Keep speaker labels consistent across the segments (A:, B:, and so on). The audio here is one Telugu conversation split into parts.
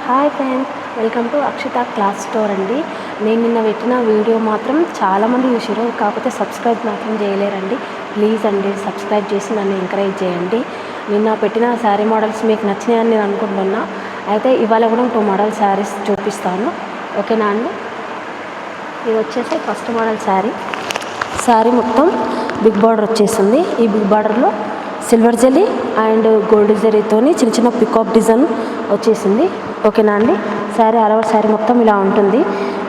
A: Hi friends, welcome to Akshita cloth store అండి. నేను నిన్న పెట్టిన వీడియో మాత్రం చాలామంది చూసారు, కాకపోతే సబ్స్క్రైబ్ మాత్రం చేయలేరండి. ప్లీజ్ అండి సబ్స్క్రైబ్ చేసి నన్ను ఎంకరేజ్ చేయండి. నిన్న పెట్టిన శారీ మోడల్స్ మీకు నచ్చినాయని నేను అనుకుంటున్నా. అయితే ఇవాళ కూడా 2 మోడల్ శారీస్ చూపిస్తాను, ఓకేనా అండి. ఇది వచ్చేసి ఫస్ట్ మోడల్ శారీ మొత్తం బిగ్ బార్డర్ వచ్చేసింది. ఈ బిగ్ బార్డర్లో సిల్వర్ జరీ అండ్ గోల్డ్ జరీతోని చిన్న చిన్న పికాక్ డిజైన్ వచ్చేసింది, ఓకేనా అండి. శారీ ఆల్ ఓవర్ శారీ మొత్తం ఇలా ఉంటుంది.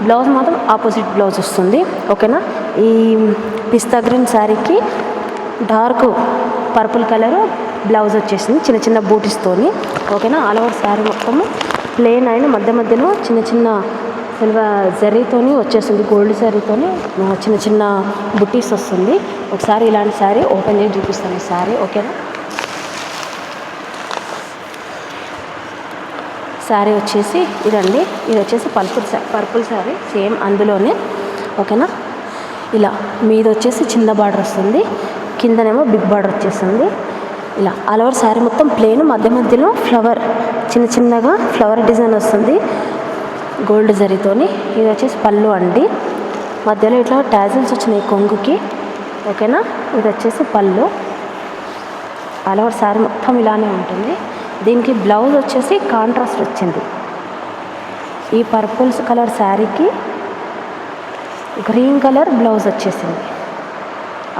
A: బ్లౌజ్ మాత్రం ఆపోజిట్ బ్లౌజ్ వస్తుంది, ఓకేనా. ఈ పిస్తా గ్రీన్ శారీకి డార్క్ పర్పుల్ కలర్ బ్లౌజ్ వచ్చేసింది చిన్న చిన్న బూటీస్తోని, ఓకేనా. ఆల్ ఓవర్ శారీ మొత్తము ప్లెయిన్ అయిన మధ్యలో చిన్న చిన్న సిల్వర్ జరీతోని వచ్చేస్తుంది, గోల్డ్ జరీతోని చిన్న చిన్న బుట్టీస్ వస్తుంది. ఒకసారి ఇలాంటి శారీ ఓపెన్ చేసి చూపిస్తాను ఈ శారీ, ఓకేనా. శారీ వచ్చేసి ఇదండి. ఇది వచ్చేసి పర్పుల్ శారీ సేమ్ అందులోనే, ఓకేనా. ఇలా మీద వచ్చేసి చిన్న బార్డర్ వస్తుంది, కిందనేమో బిగ్ బార్డర్ వచ్చేస్తుంది. ఇలా ఆల్ ఓవర్ శారీ మొత్తం ప్లెయిన్, మధ్యలో ఫ్లవర్ చిన్న చిన్నగా ఫ్లవర్ డిజైన్ వస్తుంది గోల్డ్ జరీతోని. ఇది వచ్చేసి పళ్ళు అండి, మధ్యలో ఇట్లా టాజిల్స్ వచ్చినాయి కొంగుకి, ఓకేనా. ఇది వచ్చేసి పళ్ళు. ఆల్ ఓవర్ శారీ మొత్తం ఇలానే ఉంటుంది. దీనికి బ్లౌజ్ వచ్చేసి కాంట్రాస్ట్ వచ్చింది. ఈ పర్పుల్ కలర్ శారీకి గ్రీన్ కలర్ బ్లౌజ్ వచ్చేసింది.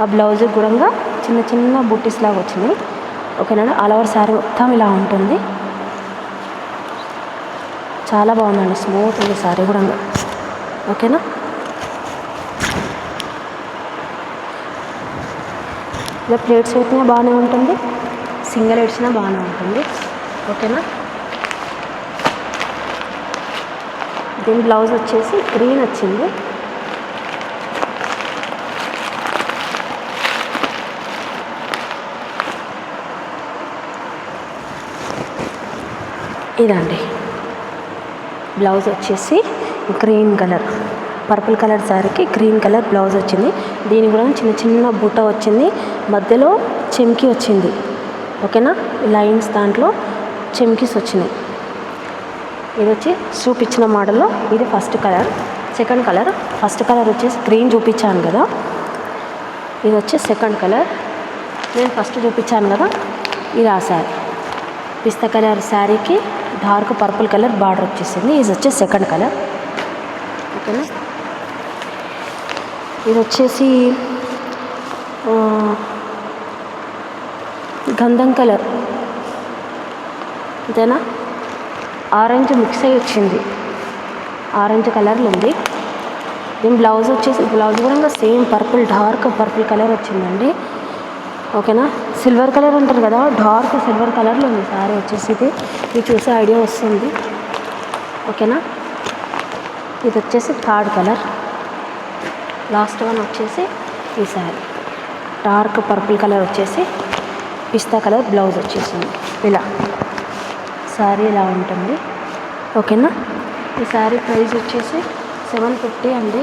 A: ఆ బ్లౌజ్ కూడా చిన్న చిన్న బుట్టీస్ లాగా వచ్చినాయి, ఓకేనా. ఆల్ ఓవర్ శారీ మొత్తం ఇలా ఉంటుంది. చాలా బాగుందండి, స్మూత్ ఉంది శారీ కూడా, ఓకేనా. ఇలా ప్లేట్స్ పెట్టినా బాగానే ఉంటుంది, సింగిల్ వేసినా బాగానే ఉంటుంది, ఓకేనా. దీని బ్లౌజ్ వచ్చేసి గ్రీన్ వచ్చింది. ఇదండి బ్లౌజ్ వచ్చేసి గ్రీన్ కలర్, పర్పుల్ కలర్ శారీకి గ్రీన్ కలర్ బ్లౌజ్ వచ్చింది. దీని కూడా చిన్న చిన్న బూట వచ్చింది, మధ్యలో చెమ్కి వచ్చింది, ఓకేనా. లైన్స్ దాంట్లో చెమ్కీస్ వచ్చినాయి. ఇది వచ్చి చూపించిన మోడల్లో ఇది first colour. Second colour, first colour వచ్చేసి గ్రీన్ చూపించాను కదా, ఇది వచ్చి సెకండ్ కలర్. నేను ఫస్ట్ చూపించాను కదా, ఇది ఆ శారీ పిస్తా కలర్ శారీకి డార్క్ పర్పుల్ కలర్ బార్డర్ వచ్చేసింది. ఇది వచ్చి సెకండ్ కలర్, ఓకేనా. ఇది వచ్చేసి గంధం కలర్, అంతేనా. ఆరెంజ్ మిక్స్ అయ్యి వచ్చింది, ఆరెంజ్ కలర్లో ఉంది. దీని బ్లౌజ్ వచ్చేసి బ్లౌజ్ కూడా same purple, dark purple colour వచ్చిందండి, ఓకేనా. సిల్వర్ కలర్ అంటారు కదా, డార్క్ సిల్వర్ కలర్లో ఉంది శారీ వచ్చేసి. ఇది చూసే ఐడియా వస్తుంది, ఓకేనా. ఇది వచ్చేసి థర్డ్ కలర్. లాస్ట్ వన్ వచ్చేసి ఈ శారీ డార్క్ పర్పుల్ కలర్ వచ్చేసి పిస్తా కలర్ బ్లౌజ్ వచ్చేసింది. ఇలా శారీ ఇలా ఉంటుంది, ఓకేనా. ఈ శారీ ప్రైస్ వచ్చేసి 750 అండి.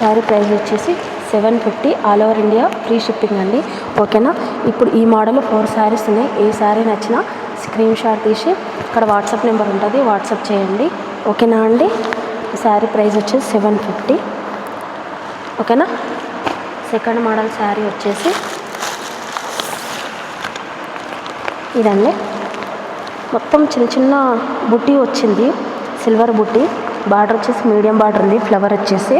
A: శారీ ప్రైస్ వచ్చేసి 750, all over India free shipping అండి, ఓకేనా. ఇప్పుడు ఈ మోడల్ 4 శారీస్ ఉన్నాయి. ఏ శారీ నచ్చినా స్క్రీన్ షాట్ తీసి ఇక్కడ వాట్సాప్ నెంబర్ ఉంటుంది, వాట్సాప్ చేయండి, ఓకేనా అండి. ఈ శారీ ప్రైస్ వచ్చేసి 750, ఓకేనా. సెకండ్ మోడల్ శారీ వచ్చేసి ఇదండి. మొత్తం చిన్న చిన్న బుట్టి వచ్చింది, సిల్వర్ బుట్టి. బార్డర్ వచ్చేసి మీడియం బార్డర్ ఉంది, ఫ్లవర్ వచ్చేసి.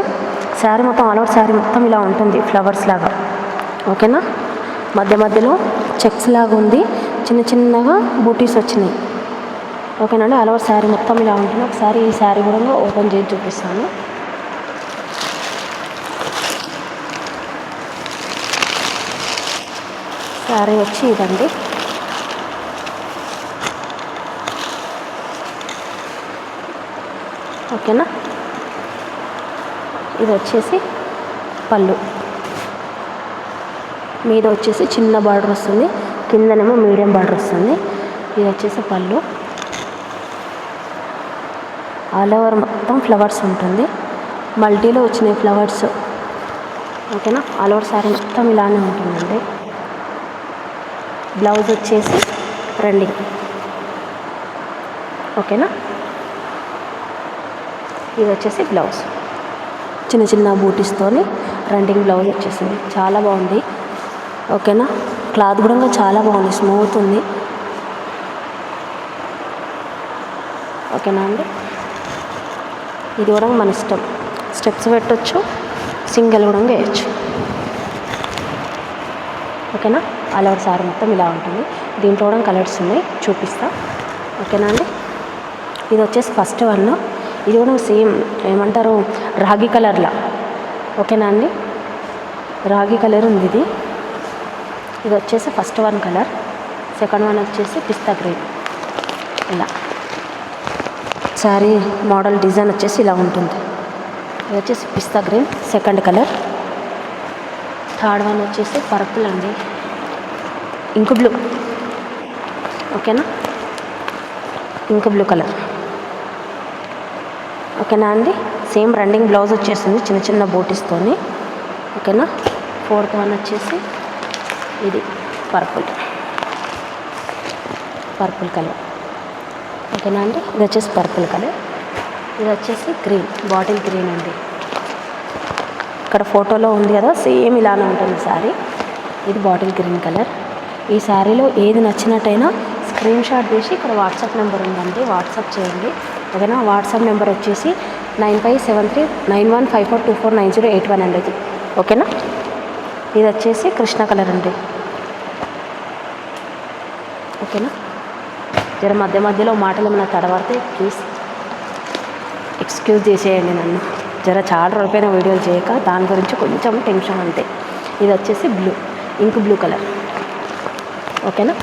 A: శారీ మొత్తం ఆల్ ఓవర్ శారీ మొత్తం ఇలా ఉంటుంది ఫ్లవర్స్ లాగా, ఓకేనా. మధ్యలో చెక్స్ లాగా ఉంది, చిన్న చిన్నగా బూటీస్ వచ్చినాయి, ఓకేనండి. ఆల్ ఓవర్ శారీ మొత్తం ఇలా ఉంటుంది. ఒకసారి ఈ శారీ కూడా ఓపెన్ చేసి చూపిస్తాను. శారీ వచ్చి ఇదండి, ఓకేనా. ఇది వచ్చేసి పళ్ళు, మీద వచ్చేసి చిన్న బార్డర్ వస్తుంది, కిందనేమో మీడియం బార్డర్ వస్తుంది. ఇది వచ్చేసి పళ్ళు, ఆల్ ఓవర్ మొత్తం ఫ్లవర్స్ ఉంటుంది, మల్టీలో వచ్చినాయి ఫ్లవర్స్, ఓకేనా. ఆల్ ఓవర్ శారీ మొత్తం ఇలానే ఉంటుందండి. బ్లౌజ్ వచ్చేసి రన్నింగ్, ఓకేనా. ఇది వచ్చేసి బ్లౌజ్, చిన్న చిన్న బూటీస్తోని రన్నింగ్ బ్లౌజ్ వచ్చేసింది, చాలా బాగుంది. ఓకేనా. క్లాత్ కూడా చాలా బాగుంది, స్మూత్ ఉంది. ఓకేనా అండి. ఇది కూడా మన ఇష్టం, స్టెప్స్ పెట్టచ్చు, సింగిల్ కూడా వేయచ్చు. ఓకేనా. ఆల్ ఓవర్ సారీ మొత్తం ఇలా ఉంటుంది. దీంట్లో కూడా కలర్స్ ఉన్నాయి, చూపిస్తా. ఓకేనా అండి. ఇది వచ్చేసి ఫస్ట్ వన్. ఇది కూడా సేమ్ ఏమంటారు, రాగి కలర్లా. ఓకేనా అండి. రాగి కలర్ ఉంది ఇది. ఇది వచ్చేసి first one colour. Second one వచ్చేసి పిస్తా గ్రీన్. ఇలా శారీ మోడల్ డిజైన్ వచ్చేసి ఇలా ఉంటుంది. ఇది వచ్చేసి pista green second colour. Third one వచ్చేసి పర్పుల్ అండి, ఇంక్ బ్లూ. ఓకేనా. Ink blue colour. ఓకేనా అండి. సేమ్ రన్నింగ్ బ్లౌజ్ వచ్చేసింది, చిన్న చిన్న బూటీస్తోని. ఓకేనా. ఫోర్త్ వన్ వచ్చేసి ఇది పర్పుల్ కలర్. ఓకేనా అండి. ఇది వచ్చేసి పర్పుల్ కలర్. ఇది వచ్చేసి గ్రీన్, బాటిల్ గ్రీన్ అండి. ఇక్కడ ఫోటోలో ఉంది కదా, సేమ్ ఇలానే ఉంటుంది శారీ. ఇది బాటిల్ గ్రీన్ కలర్. ఈ శారీలో ఏది నచ్చినట్టయినా స్క్రీన్ షాట్ తీసి ఇక్కడ వాట్సాప్ నెంబర్ ఉందండి, వాట్సాప్ చేయండి. ఓకేనా. వాట్సాప్ నెంబర్ వచ్చేసి 95739154249081 అండి ఇది. ఓకేనా. ఇది వచ్చేసి కృష్ణ కలర్ అండి. ఓకేనా. జర మధ్య మధ్యలో మాటలు ఏమైనా తడబడితే ప్లీజ్ ఎక్స్క్యూజ్ చేసేయండి నన్ను. జర చాలా రోజులైన వీడియోలు చేయక దాని గురించి కొంచెం టెన్షన్ అంతే. ఇది వచ్చేసి బ్లూ, ఇంక్ బ్లూ కలర్. ఓకేనా.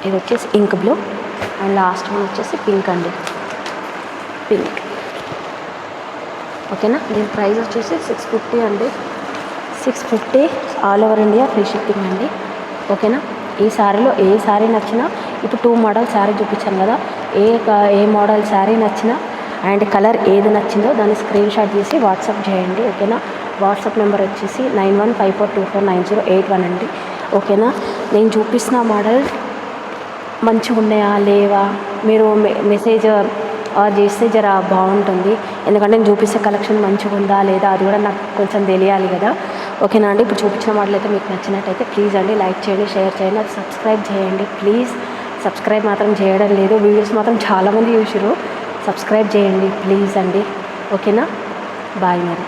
A: ఇది వచ్చేసి ink blue. And last one వచ్చేసి పింక్ అండి, పింక్. ఓకేనా. దీని ప్రైస్ వచ్చేసి 650 అండి, 650 all over India free shipping అండి. ఓకేనా. ఈ శారీలో ఏ శారీ నచ్చినా, ఇప్పుడు 2 మోడల్ శారీ చూపించాను కదా, ఏ మోడల్ శారీ నచ్చినా అండ్ కలర్ ఏది నచ్చిందో దాన్ని స్క్రీన్ షాట్ తీసి వాట్సాప్ చేయండి. ఓకేనా. వాట్సాప్ నెంబర్ వచ్చేసి 9154249081 అండి. ఓకేనా. నేను చూపిస్తున్న మోడల్ మంచిగా ఉన్నాయా లేవా మీరు మెసేజ్ చేస్తే జర బాగుంటుంది. ఎందుకంటే నేను చూపిస్తే కలెక్షన్ మంచిగా ఉందా లేదా అది కూడా నాకు కొంచెం తెలియాలి కదా. ఓకేనా అండి. ఇప్పుడు చూపించిన మోడల్ అయితే మీకు నచ్చినట్టయితే ప్లీజ్ అండి లైక్ చేయండి, షేర్ చేయండి, అది సబ్స్క్రైబ్ చేయండి ప్లీజ్. సబ్స్క్రైబ్ మాత్రం చేయడం లేదు, వీడియోస్ మాత్రం చాలామంది చూసిర్రు. సబ్స్క్రైబ్ చేయండి ప్లీజ్ అండి. ఓకేనా. బాయ్ మరి.